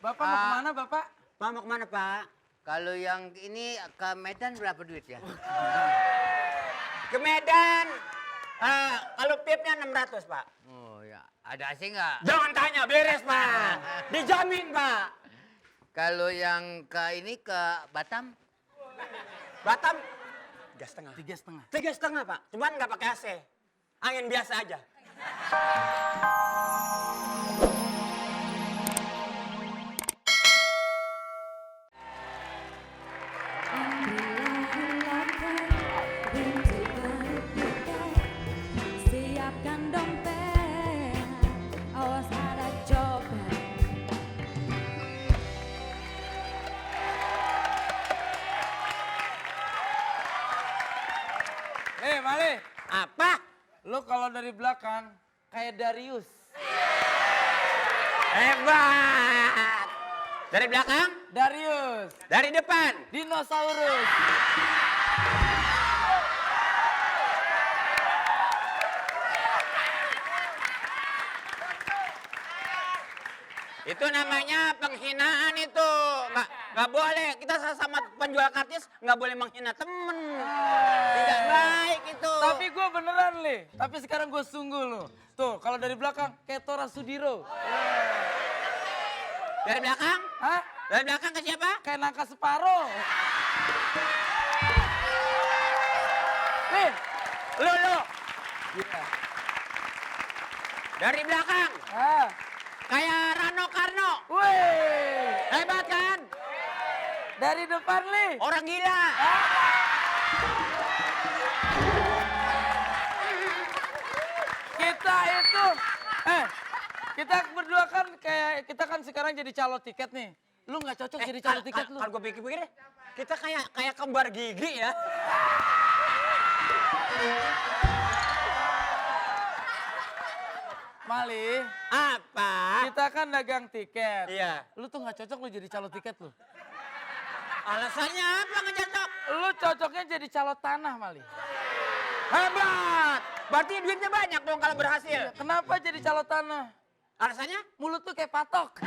Bapak mau kemana, Bapak? Pak mau kemana, Pak? Kalau yang ini ke Medan berapa duit ya? Ke Medan. Kalau tipnya 600, Pak. Oh ya, ada AC nggak? Jangan tanya, beres, Pak. Dijamin, Pak. Kalau yang ke ini ke Batam? Batam 3,5. 3,5. 3,5, Pak. Cuman nggak pakai AC. Angin biasa aja. Siapkan dompet, awas ada copet. Mali, Apa? lu kalau dari belakang kayak Darius. Hebat. Dari belakang? Darius, Dari depan? dinosaurus. Itu namanya penghinaan itu. Nggak boleh. Kita sama penjual kartis nggak boleh menghina temen. Tidak baik itu. Tapi gue beneran, Li. Tapi sekarang gue sungguh lo. Tuh, kalau dari belakang kayak Tora Sudiro. Dari belakang? Hah? Dari belakang ke siapa? Kayak nangka separo. Nih, Lu. iya. Dari belakang. Ah. Kayak Rano Karno. Wih, Hebat kan? dari depan, Li. Orang gila. Kita itu, kita berdua kan kayak, kita kan sekarang jadi calo tiket nih. Lu nggak cocok jadi calo tiket lu. Kalau gue pikir-pikir deh, kita kayak kembar gigi ya. Mali, Apa? kita kan dagang tiket. Iya. Lu tuh nggak cocok lu jadi calo tiket lu. Alasannya apa nggak cocok? Lu cocoknya jadi calo tanah, Mali. Hebat. Berarti duitnya banyak dong kalau berhasil. Kenapa jadi calo tanah? Alasannya? Mulut tuh kayak patok.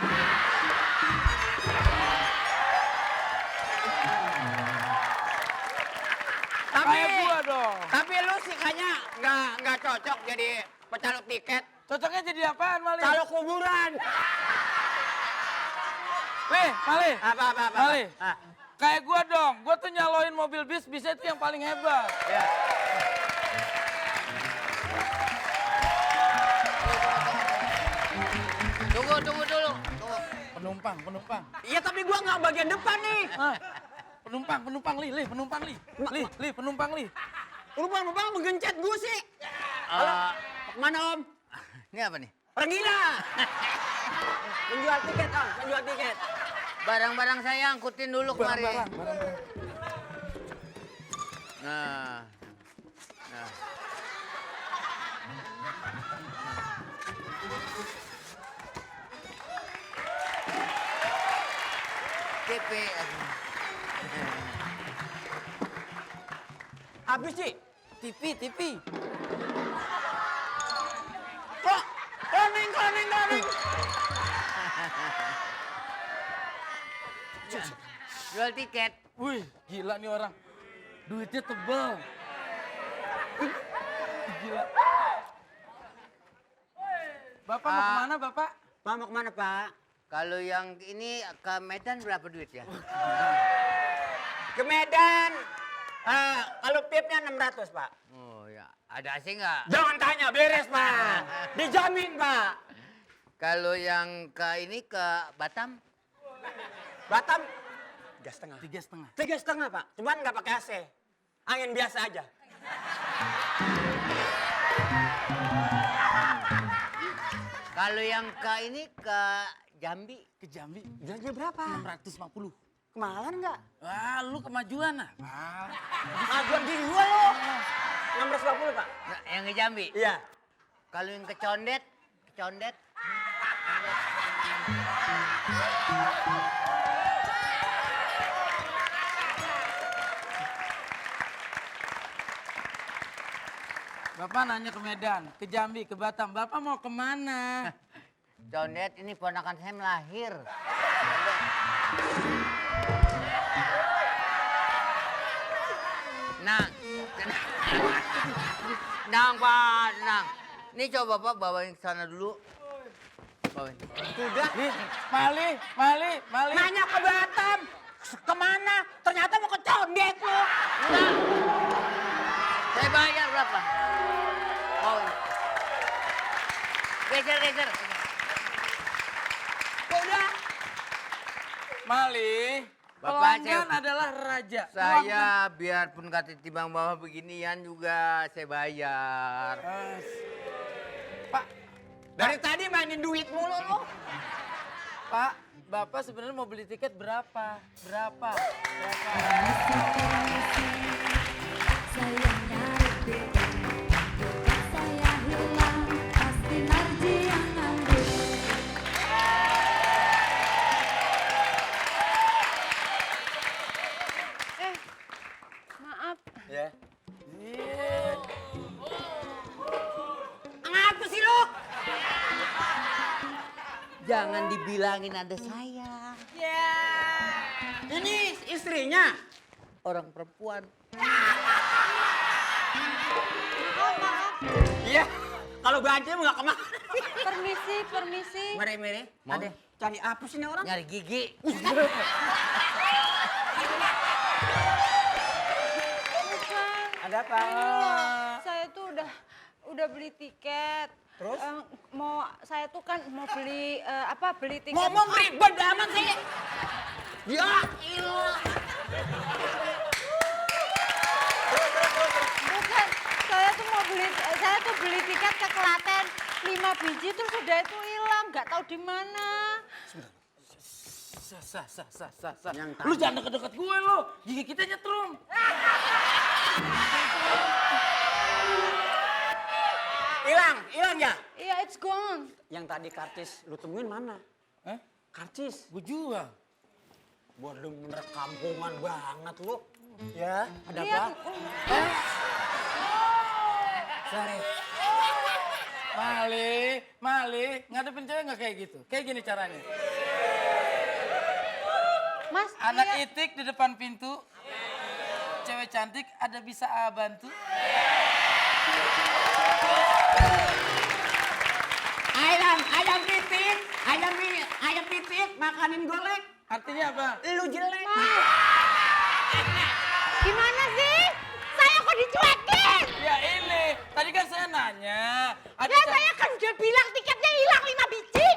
Kayak gua dong. Tapi lu sih kayaknya nggak cocok jadi pecalok tiket. Cocoknya jadi apaan, Mali? Calo kuburan. Mali. Apa? Mali. Ah, Kayak gua dong. Gua tuh nyaloin mobil bis bisa itu yang paling hebat. ya. Tunggu dulu. Penumpang. Iya tapi gua nggak bagian depan nih. Ah, penumpang, Li, penumpang, Li. Penumpang menggencet gua sih. Halo, mana Om? Ini apa nih? Orang gila. Penjual tiket Om, penjual tiket. Barang-barang saya angkutin dulu kemari. Barang. Nah. TP. Habis sih. TV. Kok? Koning. Jual tiket. Wih, gila nih orang. Duitnya tebal. Gila. Bapak mau kemana, Bapak? Pak mau kemana Pak? Kalau yang ini ke Medan berapa duit ya? Ke Medan. Kalau tipnya 600 Pak. Oh ya, ada AC nggak? Jangan tanya, beres Pak. Dijamin Pak. Kalau yang ke ini ke Batam? Batam 3,5. 3,5. 3,5 Pak. Cuman nggak pakai AC. Angin biasa aja. Kalau yang ke ini ke Jambi? Ke Jambi Jalannya berapa? 650. Kemahalan nggak? Wah, lu kemajuan ah. Majuan diri gua lo. 650 Pak. Nah, yang ke Jambi? Iya. Kalau yang ke Condet? Bapak nanya ke Medan, ke Jambi, ke Batam. Bapak mau kemana? Condet ini ponakan saya melahir. Tenang, tenang. Tenang, Pak, tenang. Ini coba Bapak bawain ke sana dulu. Bawain. Sudah. Nih, Mali. Nanya ke Batam. Kemana? Ternyata mau ke Condet lu. Enggak. Saya bayar berapa? Bawain. Geser. Udah. Mali, Bapak, pelanggan adalah raja. Saya biarpun kata timbang bawah beginian juga saya bayar. Pak, Dari tadi mainin duit mulu lu. Pak, Bapak sebenarnya mau beli tiket berapa? Berapa? Saya nyari tiket, tiket saya hilang, pasti Narji yang ngambil. Maaf, Ya. Apa sih lu? Jangan dibilangin ada saya. Ini istrinya. Orang perempuan. Iya. Kalau banci nggak kemana. permisi. Mere. Mau? Ada. Cari apa sih ini orang? Nyari gigi. Bukan. Ada apa? Ini loh, saya tuh udah beli tiket. Terus? Saya tuh kan mau beli beli tiket. Ngomong ribet amat sih. Ya ilah. Bukan, saya tuh beli tiket ke Klaten 5 biji terus udah itu hilang, nggak tahu di mana. Sah. Yang Lu tadi. jangan deket-deket gue lu. Gigi kita nyetrum. Hilang ya? Iya, it's gone. Yang tadi karcis lu temuin mana? Hah? Karcis. Gue jual. Bener-bener kampungan banget lu. Ya, ada Lihat. apa? Sorry. Mali, ngadepin cewek nggak kayak gitu. Kayak gini caranya. Mas, Anak iya. itik di depan pintu. Cewek cantik, ada bisa bantu. Ayam pitik, makanin golek. Artinya apa? Lu jelek. Gimana sih? Saya kok dicuekin? Ya ini, tadi kan saya nanya. Ada Ya saya kan udah bilang tiketnya hilang 5 biji.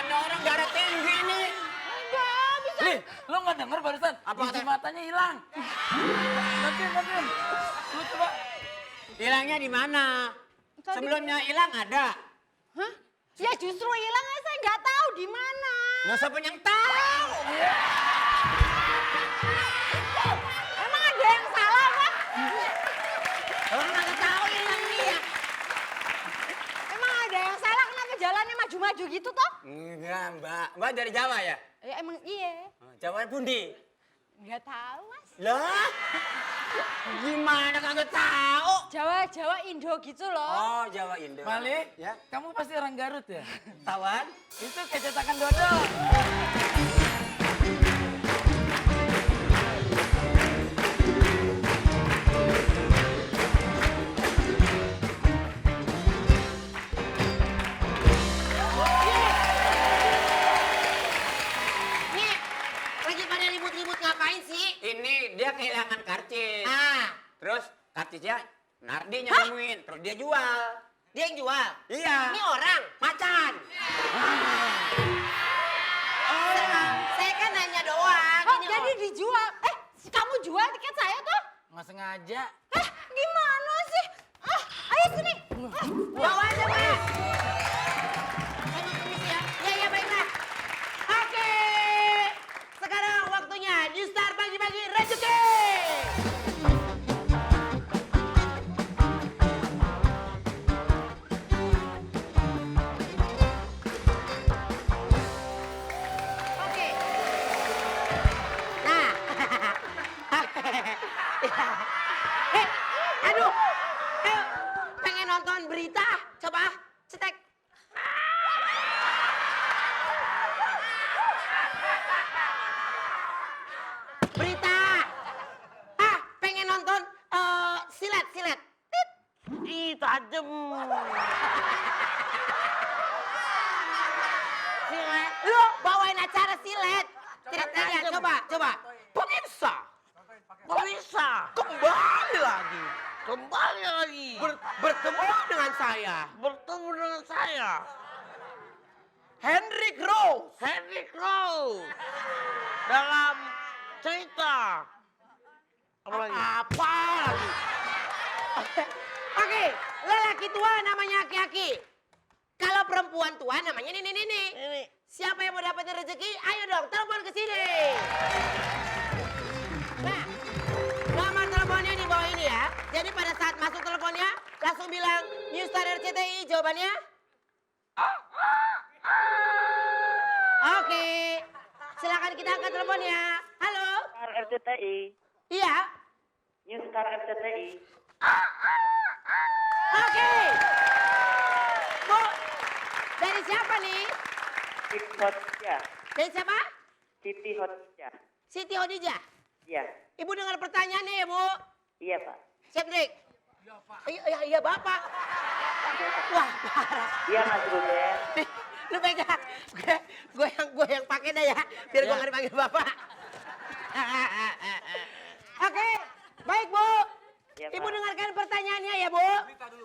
Ada orang darah tinggi nih. Enggak bisa. Li, lu nggak denger barusan? Apa Biji kata? matanya hilang. Nanti. Lu coba. Hilangnya di mana? Tadi- Sebelumnya hilang ada. Hah? Ya justru hilangnya saya nggak tahu di mana. Lu siapa yang tahu? Emang ada yang salah, Pak? Orang nggak tahu hilang dia. Emang ada yang salah kenapa jalannya maju-maju gitu toh? Enggak, Mbak. Mbak dari Jawa ya? Ya emang iya. Jawa Bundi. Nggak tahu, Mas. Lah? Gimana kagak tahu? Jawa Indo gitu loh. Oh, Jawa Indo. Mali, Ya. kamu pasti orang Garut ya? Tawan? Itu kecetakan dodol. Nih, lagi pada ribut-ribut ngapain sih? Ini dia kehilangan karcis. Ah, Terus karcisnya Nardi yang nemuin. Terus dia jual. dia yang jual. Iya. Ini orang. Macan. Saya kan nanya doang. Oh, Ini jadi dijual. Kamu jual tiket saya tuh? Nggak sengaja. Gimana sih? Ayo sini. bawa aja, Pak. Saya mau permisi ya. Ya, baiklah. Oke. Sekarang waktunya di Star Bagi-Bagi Rezeki. Oke. Nah. Aduh. Pengen nonton berita? Coba cetek. tajem. Silet. Lu bawain acara silet. Ceritanya coba. Pemirsa, kembali lagi. Bertemu dengan saya. Hendrik Rose. Dalam cerita. Apa lagi? Oke, lelaki tua namanya aki-aki. Kalau perempuan tua namanya nini. Siapa yang mau dapetin rezeki? Ayo dong, telepon ke sini. Nah, nomor teleponnya di bawah ini ya. Jadi pada saat masuk teleponnya, langsung bilang New Star RCTI jawabannya. Oke, silakan kita angkat teleponnya. Halo. Star RCTI, Iya. New Star RCTI. Oke. Bu, dari siapa nih? Siti Khadijah. Dari siapa? Siti Khadijah. Siti Khadijah. Iya, Ibu dengar pertanyaannya ya, Bu. iya Pak. Siap, Dik? Iya, Bapak. Wah, parah. Iya Mas Ruben. Nih, lu pegang. Gue yang pakai dah ya, biar gue nggak dipanggil Bapak. Oke, baik, Bu. Iya, Ibu Pak. dengarkan pertanyaannya ya, Bu.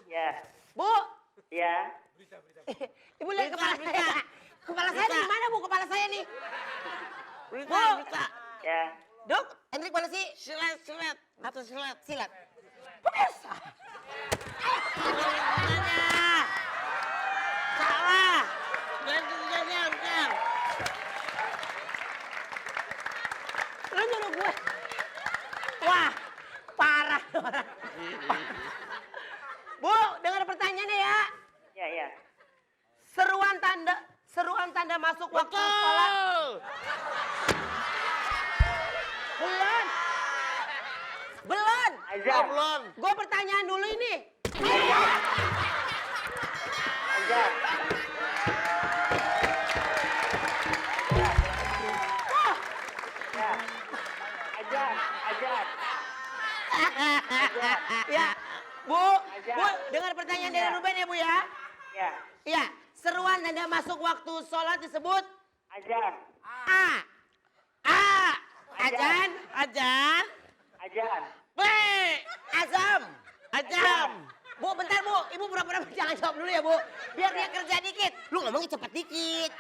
Iya, Bu, iya. Ibu lihat kepala saya. Kepala saya di mana, Bu? Kepala saya nih. Bu, Ya. Dok, Hendrik mana sih? Silet. Silat. Pemirsa. Salah. Jangan. Lu nyuruh gue. Wah, parah orang. Bu, dengar pertanyaannya ya. Iya. Seruan tanda masuk waktu sekolah. Belum. Azan. Gue pertanyaan dulu ini. Azan. Ya. Azan. Ya, Bu, dengar pertanyaan dari Ruben ya, Bu ya. Ya. Iya, seruan tanda masuk waktu sholat disebut Azan. A. Azan. Azan. B. Azam. Bu, bentar Bu. Ibu pura-pura jangan jawab dulu ya, Bu. Biar dia kerja dikit. Lu ngomongnya cepet dikit.